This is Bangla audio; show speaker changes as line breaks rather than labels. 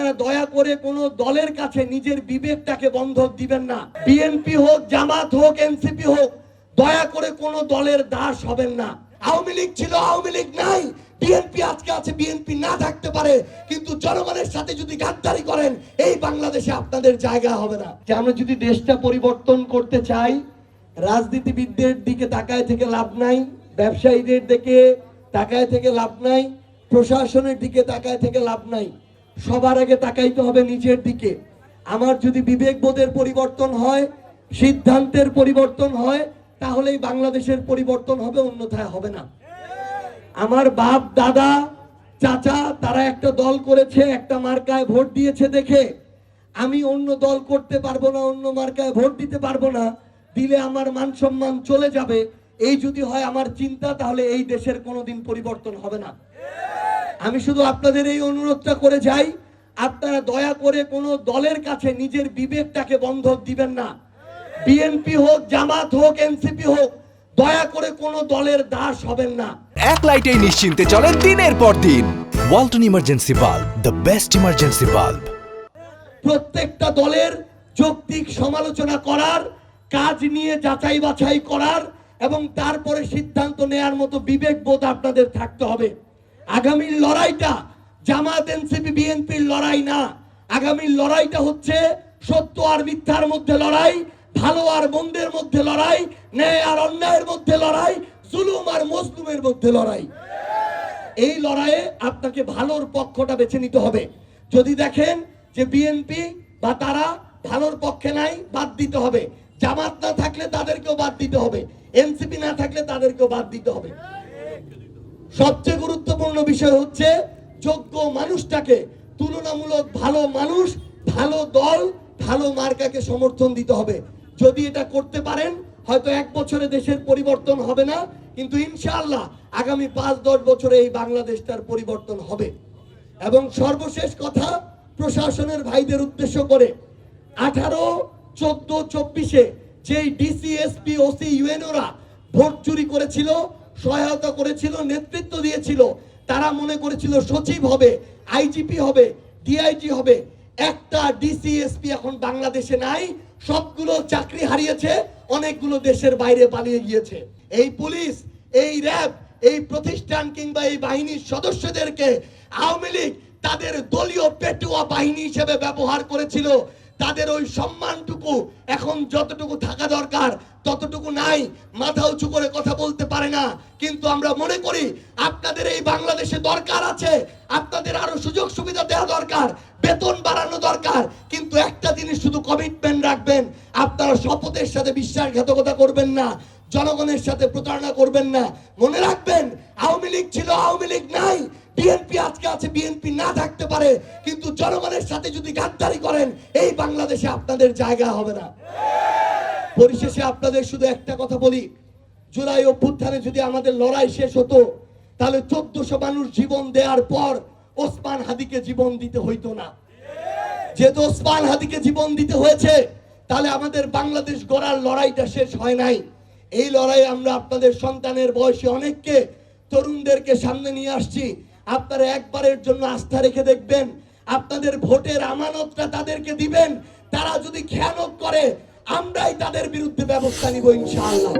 আপনারা দয়া করে কোনো দলের কাছে নিজের বিবেকটাকে বন্ধক দিবেন না। বিএনপি হোক, জামাত হোক, এনসিপি হোক, দয়া করে কোনো দলের দাস হবেন না। আওয়ামী লীগ ছিল, আওয়ামী লীগ নাই। বিএনপি আজকে আছে, বিএনপি না থাকতে পারে, কিন্তু জনগণের সাথে যদি গাদ্দারি করেন এই বাংলাদেশে আপনাদের জায়গা হবে না। যে আমরা যদি দেশটা পরিবর্তন করতে চাই, রাজনীতিবিদদের দিকে তাকায় থেকে লাভ নাই, ব্যবসায়ীদের দিকে তাকায় থেকে লাভ নাই, প্রশাসনের দিকে তাকায় থেকে লাভ নাই। সবার আগে তাকাইতে হবে নিজের দিকে। আমার যদি বিবেকবোধের পরিবর্তন হয়, সিদ্ধান্তের পরিবর্তন হয়, তাহলেই বাংলাদেশের পরিবর্তন হবে, অন্যথায় হবে না। আমার বাপ, দাদা, চাচা তারা একটা দল করেছে, একটা মার্কায় ভোট দিয়েছে দেখে আমি অন্য দল করতে পারবো না, অন্য মার্কায় ভোট দিতে পারবো না, দিলে আমার মান সম্মান চলে যাবে, এই যদি হয় আমার চিন্তা, তাহলে এই দেশের কোনোদিন পরিবর্তন হবে না। আমি শুধু আপনাদের এই অনুরোধটা করে যাই, আপনারা দয়া করে কোনো দলের কাছে নিজের বিবেকটাকে বন্ধক দিবেন না। বিএনপি হোক, জামাত হোক, এনসিপি হোক, দয়া করে কোনো দলের দাস হবেন না।
এক লাইটেই নিশ্চিন্তে চলে দিনের পর দিন। Walton emergency bulb, the best emergency bulb.
প্রত্যেকটা দলের যৌক্তিক সমালোচনা করার, কাজ নিয়ে যাচাই বাছাই করার এবং তারপরে সিদ্ধান্ত নেয়ার মতো বিবেকবোধ আপনাদের থাকতে হবে। আগামীর লড়াইটা জামাত, এনসিপি, বিএনপির লড়াই না। আগামীর লড়াইটা হচ্ছে সত্য আর মিথ্যার মধ্যে লড়াই, ভালো আর মন্দের মধ্যে লড়াই, ন্যায় আর অন্যায়ের মধ্যে লড়াই, জুলুম আর মজলুমের মধ্যে লড়াই। এই লড়াইয়ে আপনাকে ভালোর পক্ষটা বেছে নিতে হবে। যদি দেখেন যে বিএনপি বা তারা ভালোর পক্ষে নাই, বাদ দিতে হবে। জামাত না থাকলে তাদেরকেও বাদ দিতে হবে, এনসিপি না থাকলে তাদেরকেও বাদ দিতে হবে। সবচেয়ে গুরুত্বপূর্ণ বিষয় হচ্ছে যোগ্য মানুষটাকে, তুলনামূলক ভালো মানুষ, ভালো দল, ভালো মার্কাকে সমর্থন দিতে হবে। যদি এটা করতে পারেন, হয়তো 1 বছরে দেশের পরিবর্তন হবে না, কিন্তু ইনশাআল্লাহ আগামী 5-10 বছরে এই বাংলাদেশটার পরিবর্তন হবে। এবং সর্বশেষ কথা, প্রশাসনের ভাইদের উদ্দেশ্য করে 18, 14, 24-এ যেই ডিসি, এসপি, ওসি, ইউএনওরা ভোট চুরি করেছিল, সহায়তা করেছিল, নেতৃত্ব দিয়েছিল, তারা মনে করেছিল সচিব হবে, আইজিপি হবে, ডিআইজি হবে। একটা ডিসি, এসপি এখন বাংলাদেশে নাই, সবগুলো চাকরি হারিয়েছে, অনেকগুলো দেশের বাইরে পালিয়ে গিয়েছে। এই পুলিশ, এই র্যাব, এই প্রতিষ্ঠান কিংবা এই বাহিনীর সদস্যদেরকে আওয়ামী লীগ তাদের দলীয় পেটুয়া বাহিনী হিসেবে ব্যবহার করেছিল। তাদের ওই সম্মানটুকু এখন যতটুকু থাকা দরকার ততটুকু নাই, মাথা উঁচু করে কথা বলতে পারে না। কিন্তু আমরা মনে করি আপনাদের এই বাংলাদেশে দরকার আছে, আপনাদের আরো সুযোগ সুবিধা দেওয়া দরকার, বেতন বাড়ানো দরকার, কিন্তু একটা জিনিস শুধু কমিটমেন্ট রাখবেন, আপনারা শপথের সাথে বিশ্বাসঘাতকতা করবেন না, জনগণের সাথে প্রতারণা করবেন না। মনে রাখবেন, আওয়ামী লীগ ছিল, আওয়ামী লীগ নাই। বিএনপি আজকে আছে, বিএনপি না থাকতে পারে, কিন্তু জনগণের সাথে যদি গাদ্দারি করেন এই বাংলাদেশে আপনাদের জায়গা হবে না। পরিশেষে আপনাদের শুধু একটা কথা বলি, জুলাই অভ্যুত্থানে যদি আমাদের লড়াই শেষ হতো, তাহলে 1400 মানুষ জীবন দেওয়ার পর ওসমান হাদিকে জীবন দিতে হইতো না। যেহেতু ওসমান হাদিকে জীবন দিতে হয়েছে, তাহলে আমাদের বাংলাদেশ গড়ার লড়াইটা শেষ হয় নাই। এই লড়াই আমরা আপনাদের সন্তানের বয়সে অনেককে, তরুণদেরকে সামনে নিয়ে আসছি। আপনারা একবারের জন্য আস্থা রেখে দেখবেন, আপনাদের ভোটের আমানতটা তাদেরকে দিবেন। তারা যদি খেয়ানত করে, আমরাই তাদের বিরুদ্ধে ব্যবস্থা নিব ইনশাআল্লাহ।